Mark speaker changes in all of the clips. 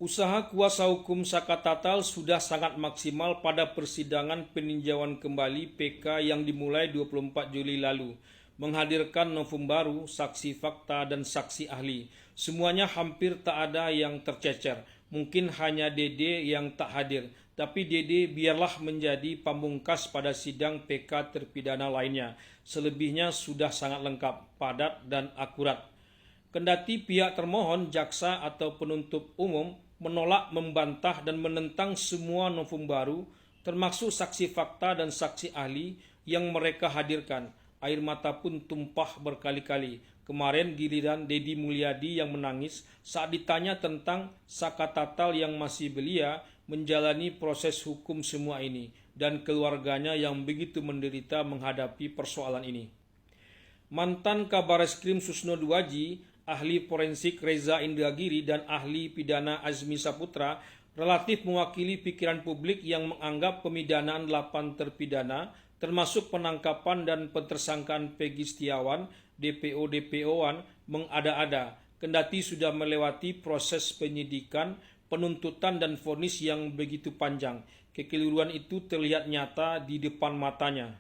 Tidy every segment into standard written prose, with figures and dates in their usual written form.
Speaker 1: Usaha kuasa hukum Saka Tatal sudah sangat maksimal pada persidangan peninjauan kembali PK yang dimulai 24 Juli lalu. Menghadirkan novum baru, saksi fakta dan saksi ahli. Semuanya hampir tak ada yang tercecer. Mungkin hanya Dede yang tak hadir. Tapi Dede biarlah menjadi pamungkas pada sidang PK terpidana lainnya. Selebihnya sudah sangat lengkap, padat dan akurat. Kendati pihak termohon, jaksa atau penuntut umum menolak, membantah dan menentang semua novum baru, termasuk saksi fakta dan saksi ahli yang mereka hadirkan. Air mata pun tumpah berkali-kali. Kemarin giliran Deddy Mulyadi yang menangis saat ditanya tentang Saka Tatal yang masih belia menjalani proses hukum semua ini dan keluarganya yang begitu menderita menghadapi persoalan ini. Mantan Kabareskrim Susno Duaji, ahli forensik Reza Indragiri dan ahli pidana Azmi Saputra relatif mewakili pikiran publik yang menganggap pemidanaan 8 terpidana termasuk penangkapan dan pentersangkaan Peggy Setiawan, DPO-DPO-an mengada-ada, kendati sudah melewati proses penyidikan, penuntutan dan vonis yang begitu panjang. Kekeliruan itu terlihat nyata di depan matanya.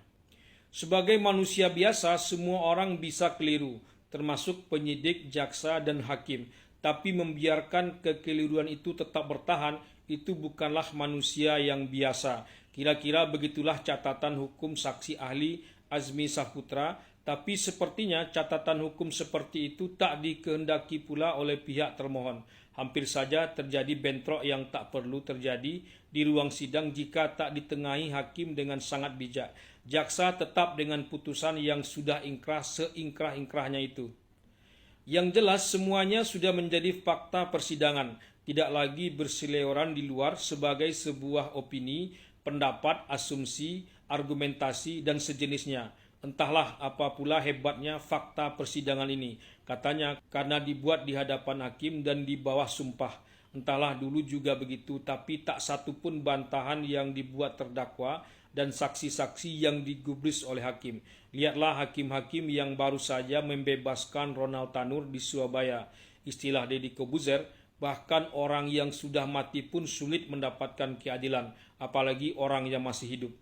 Speaker 1: Sebagai manusia biasa, semua orang bisa keliru, termasuk penyidik, jaksa, dan hakim. Tapi membiarkan kekeliruan itu tetap bertahan, itu bukanlah manusia yang biasa. Kira-kira begitulah catatan hukum saksi ahli Azmi Saputra, tapi sepertinya catatan hukum seperti itu tak dikehendaki pula oleh pihak termohon. Hampir saja terjadi bentrok yang tak perlu terjadi di ruang sidang jika tak ditengahi hakim dengan sangat bijak. Jaksa tetap dengan putusan yang sudah ingkrah seingkrah-ingkrahnya itu. Yang jelas semuanya sudah menjadi fakta persidangan, tidak lagi berseliweran di luar sebagai sebuah opini, pendapat, asumsi, argumentasi, dan sejenisnya. Entahlah apa pula hebatnya fakta persidangan ini, katanya karena dibuat di hadapan hakim dan di bawah sumpah. Entahlah dulu juga begitu, tapi tak satu pun bantahan yang dibuat terdakwa dan saksi-saksi yang digubris oleh hakim. Lihatlah hakim-hakim yang baru saja membebaskan Ronald Tanur di Surabaya. Istilah Deddy Kobuzer, bahkan orang yang sudah mati pun sulit mendapatkan keadilan, apalagi orang yang masih hidup.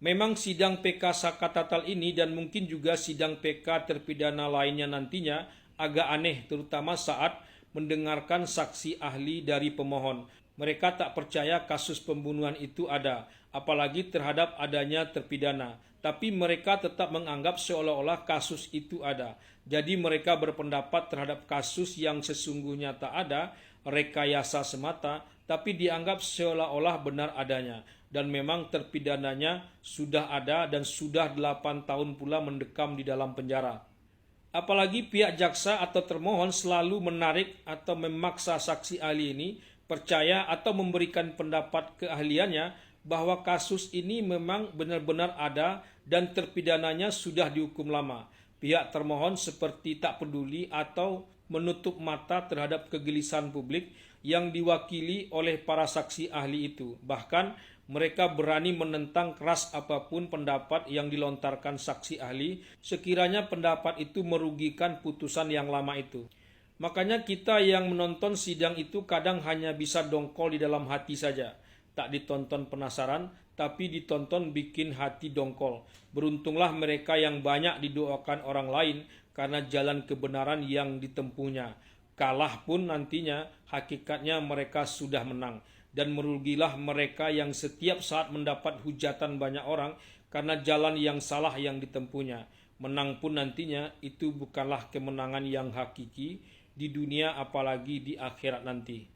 Speaker 1: Memang sidang PK Saka Tatal ini dan mungkin juga sidang PK terpidana lainnya nantinya agak aneh, terutama saat mendengarkan saksi ahli dari pemohon. Mereka tak percaya kasus pembunuhan itu ada, apalagi terhadap adanya terpidana. Tapi mereka tetap menganggap seolah-olah kasus itu ada. Jadi mereka berpendapat terhadap kasus yang sesungguhnya tak ada, rekayasa semata, tapi dianggap seolah-olah benar adanya. Dan memang terpidananya sudah ada dan sudah 8 tahun pula mendekam di dalam penjara. Apalagi pihak jaksa atau termohon selalu menarik atau memaksa saksi ahli ini percaya atau memberikan pendapat keahliannya bahwa kasus ini memang benar-benar ada dan terpidananya sudah dihukum lama. Pihak termohon seperti tak peduli atau menutup mata terhadap kegelisahan publik yang diwakili oleh para saksi ahli itu. Bahkan mereka berani menentang keras apapun pendapat yang dilontarkan saksi ahli sekiranya pendapat itu merugikan putusan yang lama itu. Makanya kita yang menonton sidang itu kadang hanya bisa dongkol di dalam hati saja. Tak ditonton penasaran, tapi ditonton bikin hati dongkol. Beruntunglah mereka yang banyak didoakan orang lain karena jalan kebenaran yang ditempuhnya. Kalah pun nantinya hakikatnya mereka sudah menang. Dan merugilah mereka yang setiap saat mendapat hujatan banyak orang karena jalan yang salah yang ditempuhnya. Menang pun nantinya itu bukanlah kemenangan yang hakiki di dunia apalagi di akhirat nanti.